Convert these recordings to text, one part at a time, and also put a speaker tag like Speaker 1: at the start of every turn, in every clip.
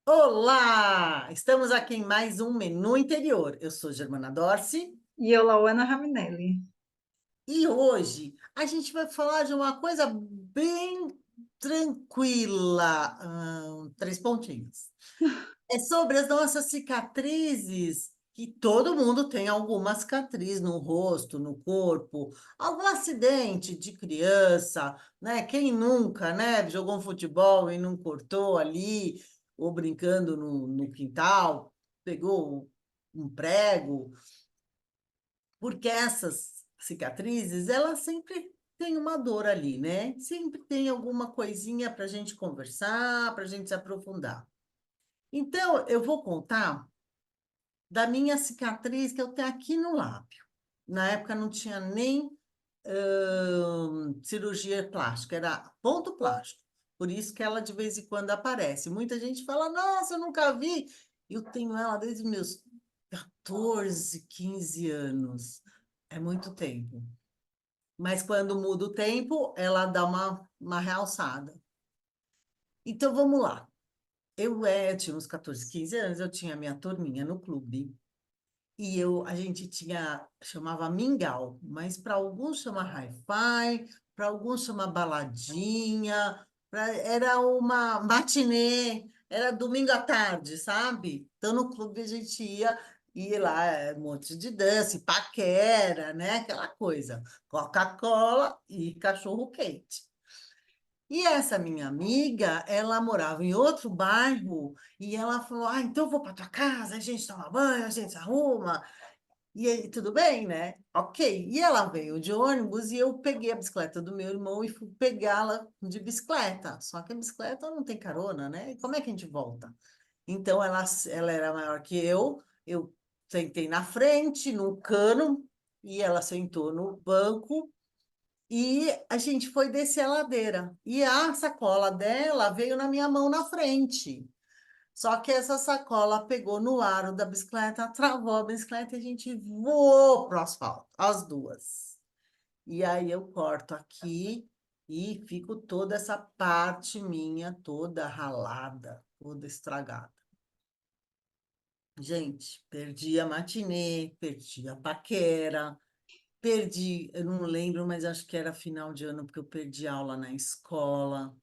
Speaker 1: Olá! Estamos aqui em mais um Menu Interior. Eu sou Germana Dorce
Speaker 2: E eu, Lauana Raminelli.
Speaker 1: e hoje a gente vai falar de uma coisa bem tranquila. Três pontinhos. É sobre as nossas cicatrizes, que todo mundo tem alguma cicatriz no rosto, no corpo, algum acidente de criança, né? Quem nunca, né? Jogou um futebol e não cortou ali, ou brincando no quintal, pegou um prego, porque essas cicatrizes, elas sempre têm uma dor ali, né? Sempre tem alguma coisinha para a gente conversar, para a gente se aprofundar. Então, eu vou contar da minha cicatriz que eu tenho aqui no lábio. Na época não tinha nem cirurgia plástica, era ponto plástico. Por isso que ela de vez em quando aparece. Muita gente fala, nossa, eu nunca vi. Eu tenho ela desde meus 14, 15 anos. É muito tempo. Mas quando muda o tempo, ela dá uma realçada. Então vamos lá. Eu tinha uns 14, 15 anos, eu tinha minha turminha no clube. A gente chamava mingau, mas para alguns chama hi-fi, para alguns chama baladinha, era uma matinê, era domingo à tarde, sabe? Então no clube a gente ia lá, um monte de dança, paquera, né? Aquela coisa, Coca-Cola e cachorro-quente. E essa minha amiga, ela morava em outro bairro e ela falou: Ah, então eu vou para tua casa, a gente toma banho, a gente se arruma. E aí, tudo bem, né? Ok. E ela veio de ônibus e eu peguei a bicicleta do meu irmão e fui pegá-la de bicicleta. Só que a bicicleta não tem carona, né? E como é que a gente volta? Então, ela era maior que eu sentei na frente, no cano, e ela sentou no banco, e a gente foi descer a ladeira. E a sacola dela veio na minha mão na frente. Só que essa sacola pegou no aro da bicicleta, travou a bicicleta e a gente voou pro asfalto, as duas. E aí eu corto aqui e fico toda essa parte minha toda ralada, toda estragada. Gente, perdi a matinê, perdi a paquera, perdi, eu não lembro, mas acho que era final de ano, porque eu perdi aula na escola.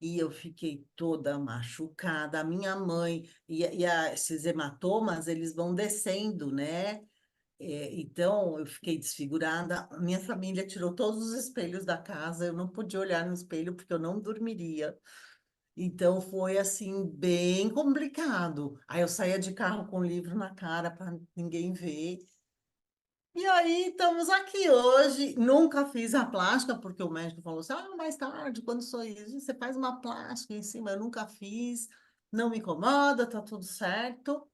Speaker 1: E eu fiquei toda machucada. A minha mãe, esses hematomas, eles vão descendo, né? Então, eu fiquei desfigurada. A minha família tirou todos os espelhos da casa. Eu não podia olhar no espelho porque eu não dormiria. Então, foi assim, bem complicado. Aí eu saía de carro com o livro na cara para ninguém ver. E aí, estamos aqui hoje. Nunca fiz a plástica, porque o médico falou assim: mais tarde, quando sou isso, você faz uma plástica em cima. Eu nunca fiz, não me incomoda, tá tudo certo.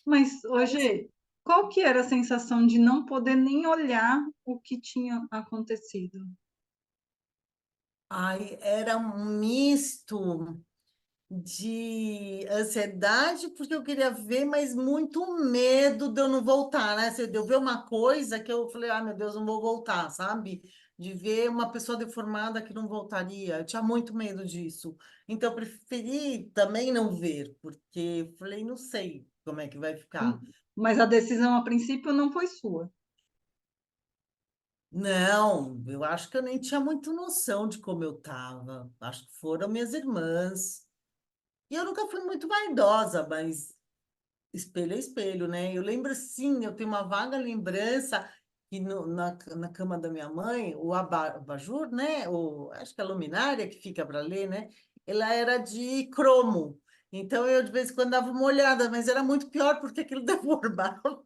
Speaker 2: Mas hoje, qual que era a sensação de não poder nem olhar o que tinha acontecido?
Speaker 1: Aí era um misto de ansiedade, porque eu queria ver, mas muito medo de eu não voltar, né? De eu ver uma coisa que eu falei, meu Deus, não vou voltar, sabe? De ver uma pessoa deformada que não voltaria. Eu tinha muito medo disso. Então, eu preferi também não ver, porque eu falei, não sei como é que vai ficar.
Speaker 2: Mas a decisão a princípio não foi sua.
Speaker 1: Não, eu acho que eu nem tinha muito noção de como eu estava. Acho que foram minhas irmãs. E eu nunca fui muito vaidosa, mas espelho é espelho, né? Eu lembro sim, eu tenho uma vaga lembrança que na cama da minha mãe, o abajur, né? Acho que é a luminária que fica para ler, né? Ela era de cromo. Então eu de vez em quando dava uma olhada, mas era muito pior porque aquilo deformava.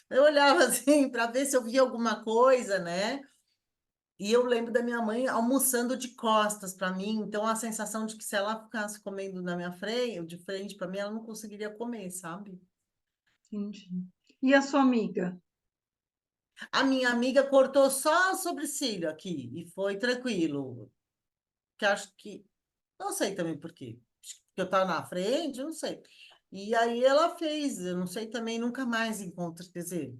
Speaker 1: Eu olhava assim para ver se eu via alguma coisa, né? E eu lembro da minha mãe almoçando de costas para mim, então a sensação de que se ela ficasse comendo na minha frente, de frente para mim, ela não conseguiria comer, sabe?
Speaker 2: Entendi. E a sua amiga?
Speaker 1: A minha amiga cortou só o sobrecílio aqui e foi tranquilo. Que acho que. Não sei também por quê. Acho que eu estava na frente, eu não sei. E aí ela fez, eu não sei também, nunca mais encontro. Quer dizer,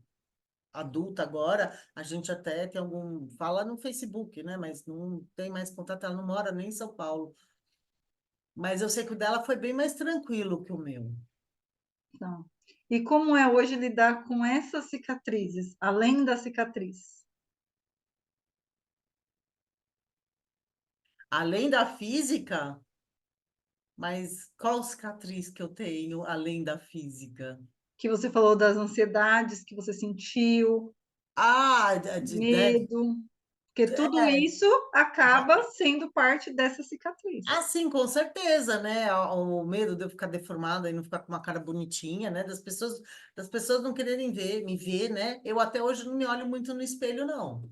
Speaker 1: adulta agora, a gente até tem algum. Fala no Facebook, né? Mas não tem mais contato, ela não mora nem em São Paulo. Mas eu sei que o dela foi bem mais tranquilo que o meu.
Speaker 2: Então, e como é hoje lidar com essas cicatrizes, além da cicatriz?
Speaker 1: Além da física, mas qual cicatriz que eu tenho além da física?
Speaker 2: Que você falou das ansiedades que você sentiu,
Speaker 1: Ah,
Speaker 2: medo, porque tudo isso acaba sendo parte dessa cicatriz.
Speaker 1: ah, sim, com certeza, né? O medo de eu ficar deformada e não ficar com uma cara bonitinha, né? Das pessoas não quererem me ver, né? Eu até hoje não me olho muito no espelho, não.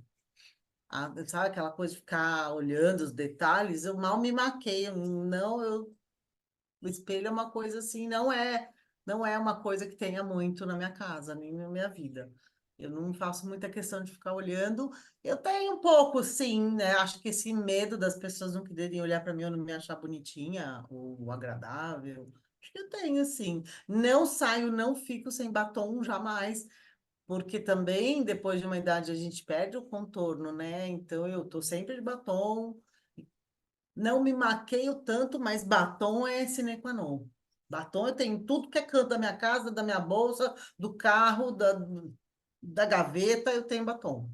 Speaker 1: Ah, sabe aquela coisa de ficar olhando os detalhes? Eu mal me maqueio, não, o espelho é uma coisa assim, não é uma coisa que tenha muito na minha casa, nem na minha vida. Eu não faço muita questão de ficar olhando. Eu tenho um pouco, sim, né? Acho que esse medo das pessoas não quererem olhar para mim ou não me achar bonitinha ou agradável. Acho que eu tenho, sim. Não saio, não fico sem batom jamais, porque também depois de uma idade a gente perde o contorno, né? Então eu tô sempre de batom. Não me maqueio tanto, mas batom é sine qua non. Batom eu tenho em tudo que é canto da minha casa, da minha bolsa, do carro, da gaveta, eu tenho batom.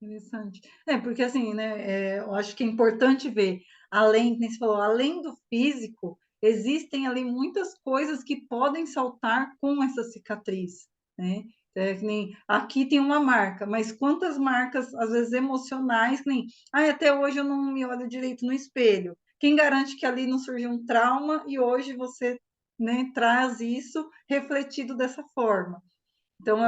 Speaker 2: Interessante. É, porque assim, né, eu acho que é importante ver, além, como você falou, além do físico, existem ali muitas coisas que podem saltar com essa cicatriz, né? É, que nem, aqui tem uma marca, mas quantas marcas, às vezes emocionais, que nem, ai, até hoje eu não me olho direito no espelho. Quem garante que ali não surgiu um trauma e hoje você, né, traz isso refletido dessa forma? Então,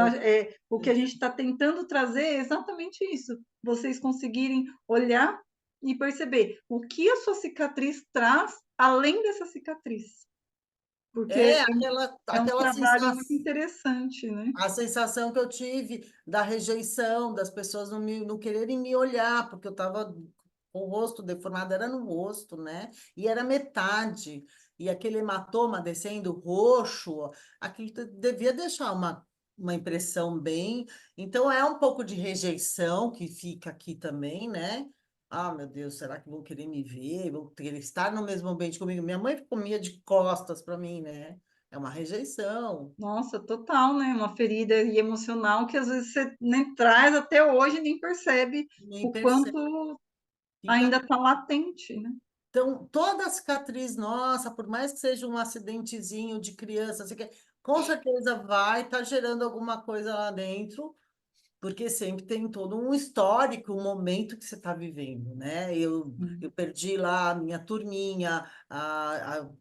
Speaker 1: Com
Speaker 2: o que a gente
Speaker 1: certeza.
Speaker 2: está tentando trazer é exatamente isso. Vocês conseguirem olhar e perceber o que a sua cicatriz traz além dessa cicatriz.
Speaker 1: É
Speaker 2: Porque é um
Speaker 1: aquela
Speaker 2: trabalho muito
Speaker 1: sensação.
Speaker 2: interessante, né?
Speaker 1: A sensação que eu tive da rejeição, das pessoas não quererem me olhar, porque eu estava com o rosto deformado, era no rosto, né? E era metade. E aquele hematoma descendo roxo, aquilo devia deixar uma impressão bem. Então, é um pouco de rejeição que fica aqui também, né? Ah, meu Deus, será que vão querer me ver? Vão querer estar no mesmo ambiente comigo? Minha mãe comia de costas para mim, né? É uma rejeição.
Speaker 2: Nossa, total, né? Uma ferida e emocional que às vezes você nem traz até hoje, nem percebe
Speaker 1: Nem
Speaker 2: o
Speaker 1: percebe.
Speaker 2: quanto
Speaker 1: Fica...
Speaker 2: ainda está latente, né?
Speaker 1: Então, toda cicatriz nossa, por mais que seja um acidentezinho de criança, assim, com certeza vai estar gerando alguma coisa lá dentro, porque sempre tem todo um histórico, um momento que você está vivendo, né? Eu perdi lá a minha turminha,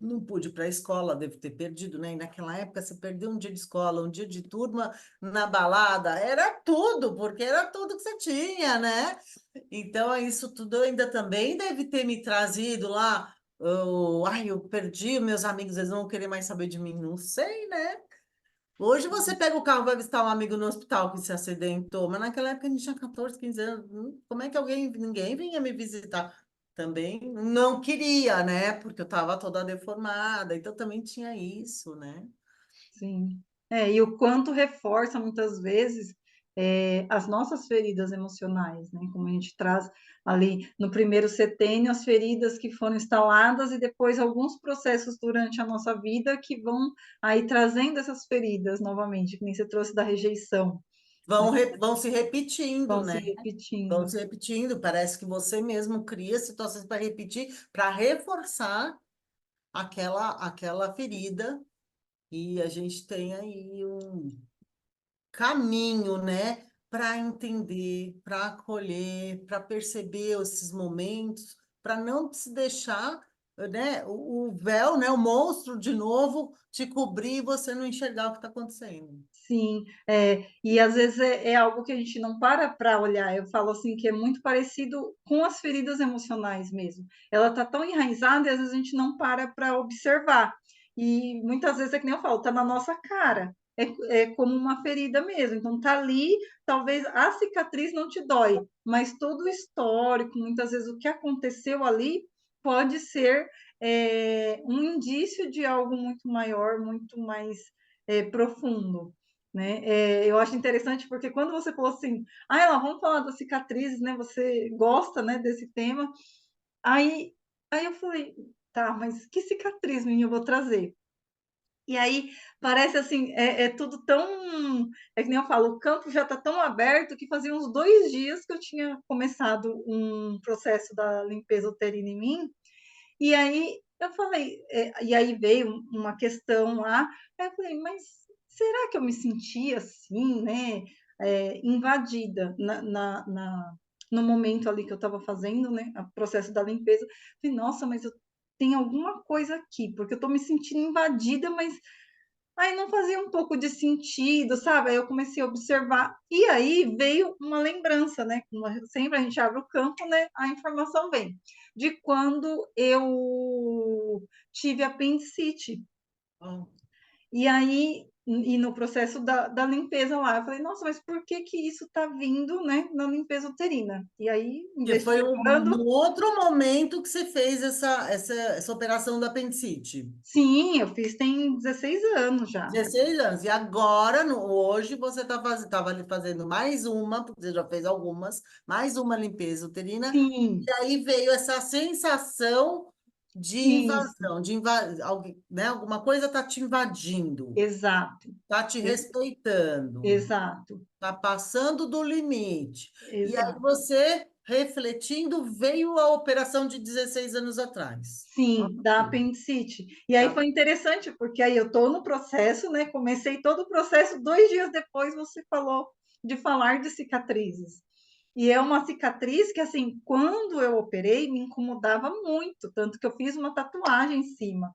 Speaker 1: não pude ir para a escola, devo ter perdido, né? E naquela época você perdeu um dia de escola, um dia de turma na balada, era tudo, porque era tudo que você tinha, né? Então, isso tudo ainda também deve ter me trazido lá. Eu perdi meus amigos, eles não vão querer mais saber de mim, não sei, né? Hoje você pega o carro, vai visitar um amigo no hospital que se acidentou, mas naquela época a gente tinha 14, 15 anos. Como é que ninguém vinha me visitar? Também não queria, né? Porque eu estava toda deformada, então também tinha isso, né?
Speaker 2: Sim. É, e o quanto reforça muitas vezes as nossas feridas emocionais, né? Como a gente traz ali no primeiro setênio as feridas que foram instaladas e depois alguns processos durante a nossa vida que vão aí trazendo essas feridas novamente, que nem você trouxe da rejeição, né?
Speaker 1: Vão se repetindo,
Speaker 2: Vão se
Speaker 1: né? Vão
Speaker 2: repetindo.
Speaker 1: se repetindo. Parece que você mesmo cria situações para repetir, para reforçar aquela ferida. E a gente tem aí um caminho, né, para entender, para acolher, para perceber esses momentos, para não se deixar, né, o véu, né, o monstro de novo te cobrir e você não enxergar o que está acontecendo.
Speaker 2: Sim, e às vezes é algo que a gente não para olhar. Eu falo assim que é muito parecido com as feridas emocionais mesmo. Ela está tão enraizada e às vezes a gente não para observar. E muitas vezes é que nem eu falo, está na nossa cara. É como uma ferida mesmo. Então tá ali, talvez a cicatriz não te dói, mas todo o histórico, muitas vezes o que aconteceu ali pode ser um indício de algo muito maior, muito mais profundo. Né? Eu acho interessante porque quando você falou assim, ah, ela, vamos falar das cicatrizes, né? Você gosta, né, desse tema. Aí Aí eu falei, tá, mas que cicatriz, menina, eu vou trazer? E aí parece assim, é tudo tão. É que nem eu falo, o campo já está tão aberto que fazia uns 2 dias que eu tinha começado um processo da limpeza uterina em mim, e aí eu falei, e aí veio uma questão lá, aí eu falei, mas será que eu me senti assim, né, invadida no momento ali que eu estava fazendo, né, o processo da limpeza? Falei, nossa, mas eu tenho alguma coisa aqui, porque eu estou me sentindo invadida, mas aí não fazia um pouco de sentido, sabe? Aí eu comecei a observar, e aí veio uma lembrança, né? Sempre a gente abre o campo, né? A informação vem de quando eu tive apendicite.
Speaker 1: Oh.
Speaker 2: E aí, e no processo da limpeza lá, eu falei, nossa, mas por que que isso tá vindo, né, na limpeza uterina? E aí,
Speaker 1: E foi
Speaker 2: investigando,
Speaker 1: no outro momento que você fez essa operação do apendicite.
Speaker 2: sim, eu fiz tem 16 anos já.
Speaker 1: 16 anos. E agora, hoje, você estava ali fazendo mais uma, porque você já fez algumas, mais uma limpeza uterina,
Speaker 2: Sim,
Speaker 1: e aí veio essa sensação de
Speaker 2: isso,
Speaker 1: invasão, alguém, né? Alguma coisa está te invadindo,
Speaker 2: exato,
Speaker 1: está te
Speaker 2: ex-
Speaker 1: respeitando,
Speaker 2: exato.
Speaker 1: está passando do limite. E aí
Speaker 2: Exato.
Speaker 1: você, refletindo, veio a operação de 16 anos atrás.
Speaker 2: Sim, da
Speaker 1: Ok.
Speaker 2: apendicite. E aí
Speaker 1: Tá.
Speaker 2: foi interessante, porque aí eu estou no processo, né? Comecei todo o processo, 2 dias depois você falou de falar de cicatrizes. E é uma cicatriz que, assim, quando eu operei, me incomodava muito, tanto que eu fiz uma tatuagem em cima,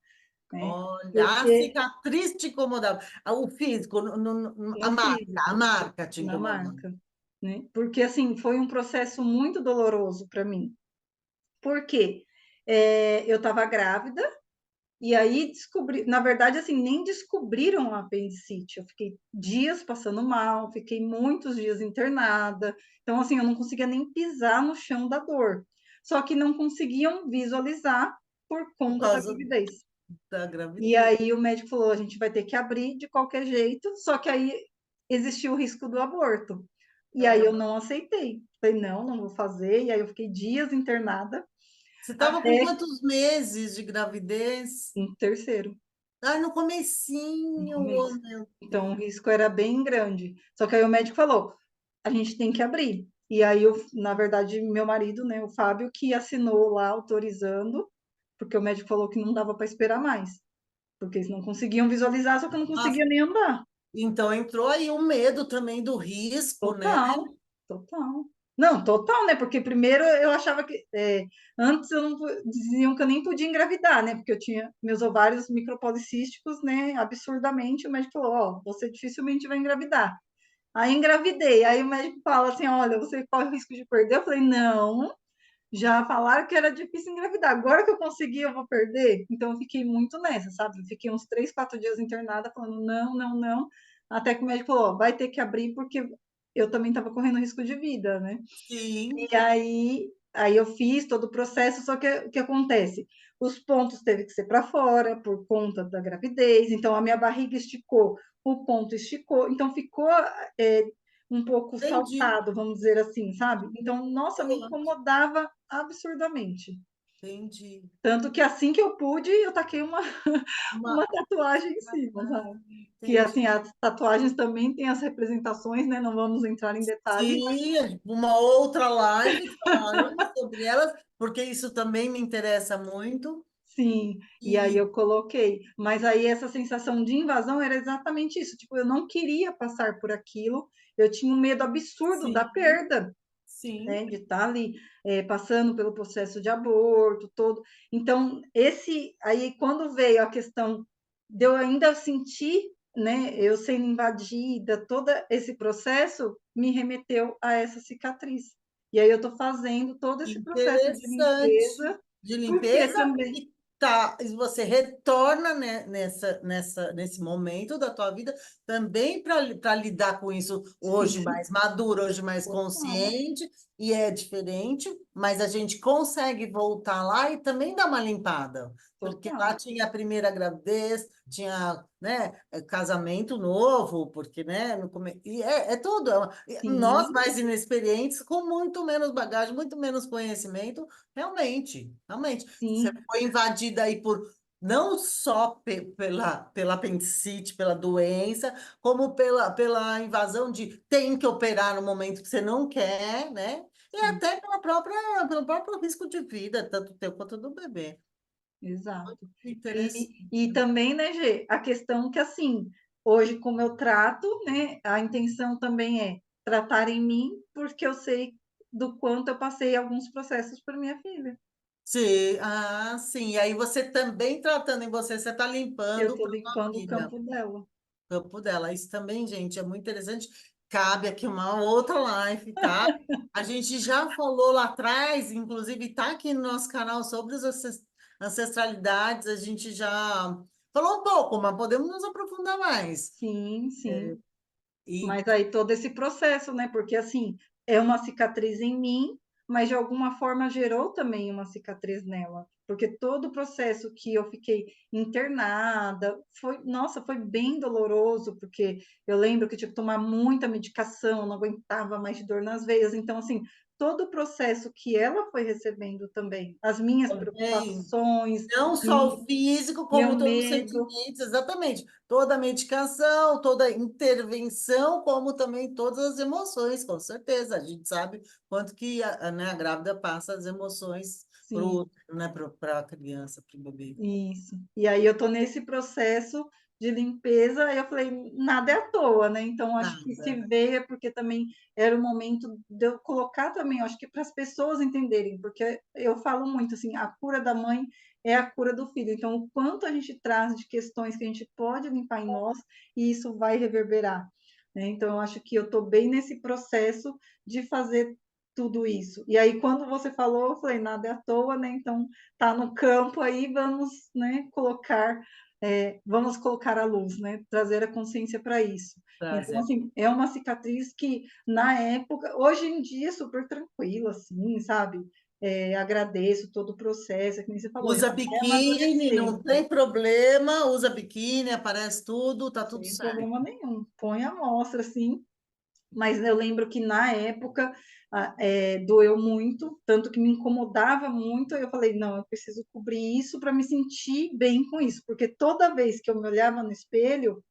Speaker 2: né?
Speaker 1: Olha, a
Speaker 2: Porque
Speaker 1: cicatriz te incomodava. O físico,
Speaker 2: no
Speaker 1: a
Speaker 2: físico,
Speaker 1: marca te
Speaker 2: na
Speaker 1: incomodava.
Speaker 2: marca, né? Porque, assim, foi um processo muito doloroso para mim. Por quê? Eu estava grávida. E aí descobri, na verdade, assim, nem descobriram a apendicite. Eu fiquei dias passando mal, fiquei muitos dias internada. Então, assim, eu não conseguia nem pisar no chão da dor. Só que não conseguiam visualizar por
Speaker 1: Por
Speaker 2: conta da
Speaker 1: causa
Speaker 2: gravidez.
Speaker 1: da
Speaker 2: E
Speaker 1: gravidez.
Speaker 2: aí o médico falou: a gente vai ter que abrir de qualquer jeito. Só que aí existia o risco do aborto. E aí eu
Speaker 1: Aham.
Speaker 2: não aceitei. Falei: não, não vou fazer. E aí eu fiquei dias internada
Speaker 1: Você estava com
Speaker 2: até
Speaker 1: quantos meses de gravidez?
Speaker 2: um terceiro.
Speaker 1: Ah, no
Speaker 2: No
Speaker 1: comecinho, oh
Speaker 2: começo.
Speaker 1: meu
Speaker 2: Então, o
Speaker 1: Deus.
Speaker 2: risco era bem grande. Só que aí o médico falou: a gente tem que abrir. E aí, na verdade, meu marido, né, o Fábio, que assinou lá autorizando, porque o médico falou que não dava para esperar mais, porque eles não conseguiam visualizar, só que eu não
Speaker 1: Ah,
Speaker 2: conseguia nem andar.
Speaker 1: então entrou aí o medo também do risco, né?
Speaker 2: Total, total. Não, total, né? Porque primeiro eu achava que antes eu não diziam que eu nem podia engravidar, né? Porque eu tinha meus ovários micropolicísticos, né? Absurdamente, o médico falou: ó, você dificilmente vai engravidar. Aí engravidei. Aí o médico fala assim: olha, você corre o risco de perder. Eu falei: não, já falaram que era difícil engravidar. Agora que eu consegui, eu vou perder. Então eu fiquei muito nessa, sabe? Eu fiquei uns 3, 4 dias internada, falando: não, não, não. Até que o médico falou: ó, vai ter que abrir, porque eu também estava correndo risco de vida, né?
Speaker 1: Sim,
Speaker 2: E aí eu fiz todo o processo, só que o que acontece? Os pontos teve que ser para fora por conta da gravidez, então a minha barriga esticou, o ponto esticou, então ficou é, um pouco
Speaker 1: entendi.
Speaker 2: saltado, vamos dizer assim, sabe? Então, nossa, me incomodava absurdamente.
Speaker 1: Entendi.
Speaker 2: Tanto que assim que eu pude, eu taquei uma,
Speaker 1: Uma,
Speaker 2: uma tatuagem em cima,
Speaker 1: ah,
Speaker 2: sabe? Que
Speaker 1: entendi.
Speaker 2: assim, as tatuagens também têm as representações, né? Não vamos entrar em detalhe.
Speaker 1: Sim, uma outra live falando sobre elas, porque isso também me interessa muito.
Speaker 2: Sim, e aí
Speaker 1: E
Speaker 2: eu coloquei, mas aí essa sensação de invasão era exatamente isso, tipo, eu não queria passar por aquilo, eu tinha um medo absurdo da
Speaker 1: sim,
Speaker 2: perda,
Speaker 1: sim,
Speaker 2: né, de estar ali passando pelo processo de aborto, todo. Então, aí quando veio a questão de eu ainda sentir, né, eu sendo invadida, todo esse processo me remeteu a essa cicatriz. E aí eu estou fazendo todo esse processo de
Speaker 1: interessante.
Speaker 2: limpeza,
Speaker 1: De
Speaker 2: porque
Speaker 1: limpeza
Speaker 2: também
Speaker 1: e tá, e você retorna, né, nesse momento da tua vida também para lidar com isso hoje
Speaker 2: sim,
Speaker 1: mais maduro, hoje mais
Speaker 2: total.
Speaker 1: consciente. e é diferente, mas a gente consegue voltar lá e também dar uma limpada, porque lá
Speaker 2: Total.
Speaker 1: tinha a primeira gravidez, tinha, né, casamento novo, porque, né, e é tudo. Nós
Speaker 2: Sim,
Speaker 1: mais inexperientes, com muito menos bagagem, muito menos conhecimento, realmente, realmente. Você
Speaker 2: sim,
Speaker 1: foi invadida aí por não só pela apendicite, pela doença, como pela invasão de tem que operar no momento que você não quer, né? E
Speaker 2: sim,
Speaker 1: até pelo próprio risco de vida, tanto teu quanto do bebê.
Speaker 2: exato.
Speaker 1: Interessante.
Speaker 2: E também, né, Gê, a questão que, assim, hoje, como eu trato, né, a intenção também é tratar em mim, porque eu sei do quanto eu passei alguns processos para minha filha.
Speaker 1: Sim, sim. E aí você também tratando em você, você está
Speaker 2: Eu
Speaker 1: limpando
Speaker 2: estou
Speaker 1: para a
Speaker 2: limpando o
Speaker 1: filha,
Speaker 2: campo dela.
Speaker 1: o campo dela. Isso também, gente, é muito interessante. Cabe aqui uma outra live, tá? A gente já falou lá atrás, inclusive está aqui no nosso canal sobre as ancestralidades, a gente já falou um pouco, mas podemos nos aprofundar mais.
Speaker 2: Sim, sim.
Speaker 1: E
Speaker 2: Mas aí todo esse processo, né? Porque assim, é uma cicatriz em mim, mas de alguma forma gerou também uma cicatriz nela. Porque todo o processo que eu fiquei internada foi, nossa, foi bem doloroso, porque eu lembro que eu tive que tomar muita medicação, não aguentava mais de dor nas veias. Então, assim, todo o processo que ela foi recebendo também, as minhas
Speaker 1: também.
Speaker 2: preocupações,
Speaker 1: Não só o físico,
Speaker 2: meu
Speaker 1: como todos os
Speaker 2: medo,
Speaker 1: sentimentos, exatamente. Toda a medicação, toda a intervenção, como também todas as emoções, com certeza. A gente sabe quanto que né, a grávida passa as emoções
Speaker 2: sim.
Speaker 1: né, para a criança, para o bebê.
Speaker 2: Isso. E aí eu tô nesse processo de limpeza, aí eu falei, nada é à toa, né? Então acho que se
Speaker 1: Nada.
Speaker 2: veio é porque também era o momento de eu colocar também, eu acho que para as pessoas entenderem, porque eu falo muito assim, a cura da mãe é a cura do filho. Então o quanto a gente traz de questões que a gente pode limpar em nós e isso vai reverberar, né? Então eu acho que eu tô bem nesse processo de fazer tudo isso. E aí quando você falou, eu falei, nada é à toa, né? Então está no campo aí, vamos, né, colocar, vamos colocar a luz, né, trazer a consciência para isso. Então,
Speaker 1: Prazer.
Speaker 2: assim, é uma cicatriz que, na época, hoje em dia, é super tranquila, assim, sabe? Agradeço todo o processo, que nem você falou,
Speaker 1: Usa
Speaker 2: ainda vai
Speaker 1: biquíni, não
Speaker 2: amadurecendo,
Speaker 1: tem problema. Usa biquíni, aparece tudo, tá tudo
Speaker 2: sem
Speaker 1: certo.
Speaker 2: problema nenhum. Põe a mostra, assim, mas eu lembro que na época doeu muito, tanto que me incomodava muito. Aí eu falei, não, eu preciso cobrir isso para me sentir bem com isso, porque toda vez que eu me olhava no espelho,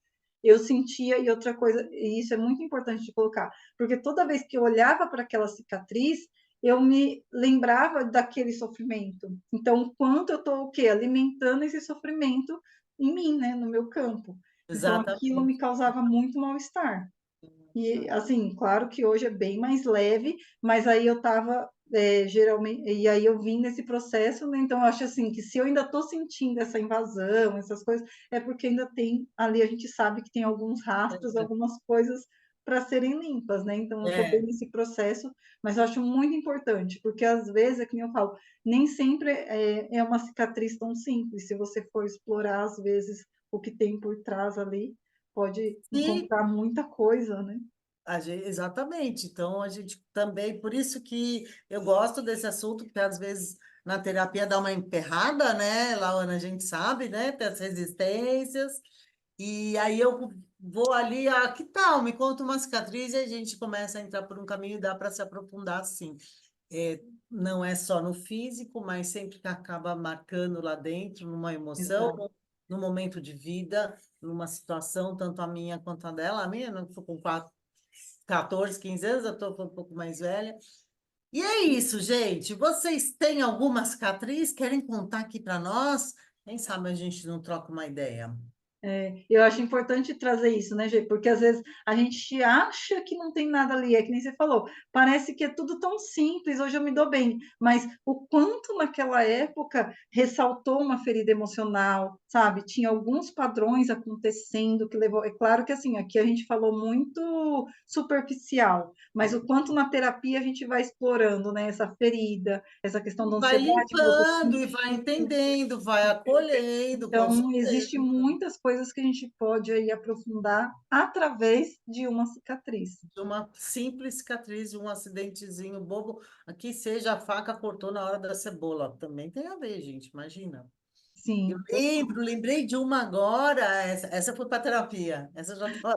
Speaker 2: eu sentia, e outra coisa, e isso é muito importante de colocar, porque toda vez que eu olhava para aquela cicatriz, eu me lembrava daquele sofrimento. Então, o quanto eu estou o quê? Alimentando esse sofrimento em mim, né, no meu campo. Então, aquilo
Speaker 1: Exatamente.
Speaker 2: me causava muito mal-estar. E assim, claro que hoje é bem mais leve, mas aí eu estava geralmente, e aí eu vim nesse processo, né? Então eu acho assim que se eu ainda estou sentindo essa invasão, essas coisas, é porque ainda tem ali, a gente sabe que tem alguns rastros, algumas coisas para serem limpas, né? Então eu estou bem
Speaker 1: É.
Speaker 2: nesse processo, mas eu acho muito importante, porque às vezes, é que nem eu falo, nem sempre é uma cicatriz tão simples, se você for explorar, às vezes, o que tem por trás ali, pode
Speaker 1: Sim,
Speaker 2: encontrar muita coisa, né?
Speaker 1: exatamente. Então, a gente também, por isso que eu gosto desse assunto, porque às vezes na terapia dá uma emperrada, né, Laana, a gente sabe, né, tem as resistências, e aí eu vou ali, que tal? Me conta uma cicatriz e a gente começa a entrar por um caminho e dá para se aprofundar, sim. Não é só no físico, mas sempre que acaba marcando lá dentro, numa emoção,
Speaker 2: Exato.
Speaker 1: num momento de vida, numa situação, tanto a minha quanto a dela. A minha, não foi com 14, 15 anos, eu estou um pouco mais velha. E é isso, gente. Vocês têm alguma cicatriz? Querem contar aqui para nós? Quem sabe a gente não troca uma ideia.
Speaker 2: Eu acho importante trazer isso, né, Gê? Porque às vezes a gente acha que não tem nada ali, é que nem você falou, parece que é tudo tão simples, hoje eu me dou bem, mas o quanto naquela época ressaltou uma ferida emocional, sabe? Tinha alguns padrões acontecendo que levou. É claro que assim, aqui a gente falou muito superficial, mas o quanto na terapia a gente vai explorando, né, essa ferida, essa questão da
Speaker 1: Vai
Speaker 2: ansiedade,
Speaker 1: limpando e vai entendendo, vai acolhendo, com
Speaker 2: então, existe
Speaker 1: certeza.
Speaker 2: muitas coisas que a gente pode aí aprofundar através de uma cicatriz.
Speaker 1: De uma simples cicatriz, de um acidentezinho bobo, que seja a faca cortou na hora da cebola. Também tem a ver, gente, imagina. Eu
Speaker 2: Sim,
Speaker 1: lembrei de uma agora, essa foi para terapia, essa já tô,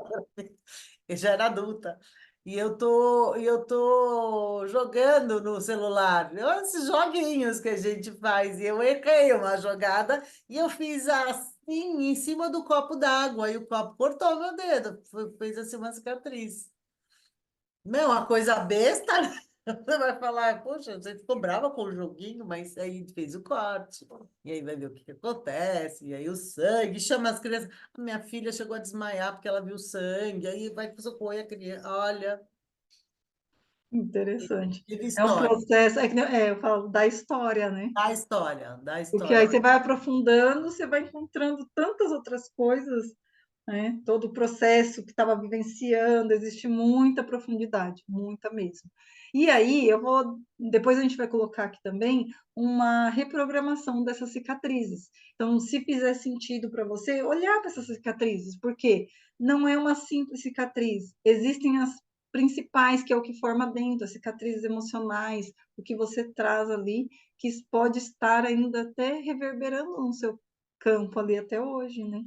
Speaker 1: eu já era adulta. E eu tô jogando no celular, esses joguinhos que a gente faz, e eu errei uma jogada e eu fiz assim em cima do copo d'água, e o copo cortou meu dedo, fez assim uma cicatriz. Não, uma coisa besta, né? Você vai falar, poxa, você ficou brava com o joguinho, mas aí fez o corte, e aí vai ver o que que acontece, e aí o sangue, chama as crianças. A minha filha chegou a desmaiar porque ela viu sangue, aí vai socorrer a criança. Olha,
Speaker 2: interessante.
Speaker 1: teve
Speaker 2: É um
Speaker 1: história.
Speaker 2: processo, eu falo da história, né?
Speaker 1: Da história, da
Speaker 2: Porque aí
Speaker 1: história.
Speaker 2: você vai aprofundando, você vai encontrando tantas outras coisas, né? Todo o processo que estava vivenciando, existe muita profundidade, muita mesmo. E aí depois a gente vai colocar aqui também uma reprogramação dessas cicatrizes. Então, se fizer sentido para você, olhar para essas cicatrizes, porque não é uma simples cicatriz, existem as principais, que é o que forma dentro, as cicatrizes emocionais, o que você traz ali, que pode estar ainda até reverberando no seu campo ali até hoje, né?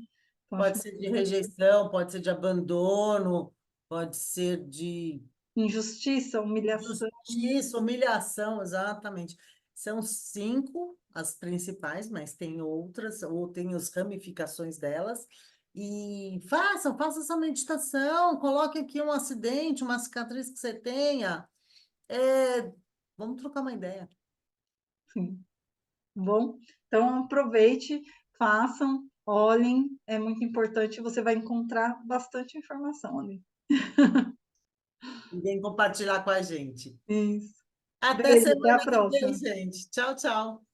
Speaker 2: Então, acho
Speaker 1: Pode
Speaker 2: muito
Speaker 1: ser de
Speaker 2: interessante.
Speaker 1: rejeição, pode ser de abandono, pode ser de
Speaker 2: Injustiça, humilhação,
Speaker 1: justiça, humilhação, exatamente. São cinco as principais, mas tem outras, ou tem as ramificações delas. E façam essa meditação, coloque aqui um acidente, uma cicatriz que você tenha. É, vamos trocar uma ideia.
Speaker 2: sim. Bom, então aproveite, façam, olhem, é muito importante, você vai encontrar bastante informação ali.
Speaker 1: E vem compartilhar com a gente.
Speaker 2: Isso.
Speaker 1: Até
Speaker 2: Beijo, até a
Speaker 1: semana que vem,
Speaker 2: próxima.
Speaker 1: gente. Tchau, tchau.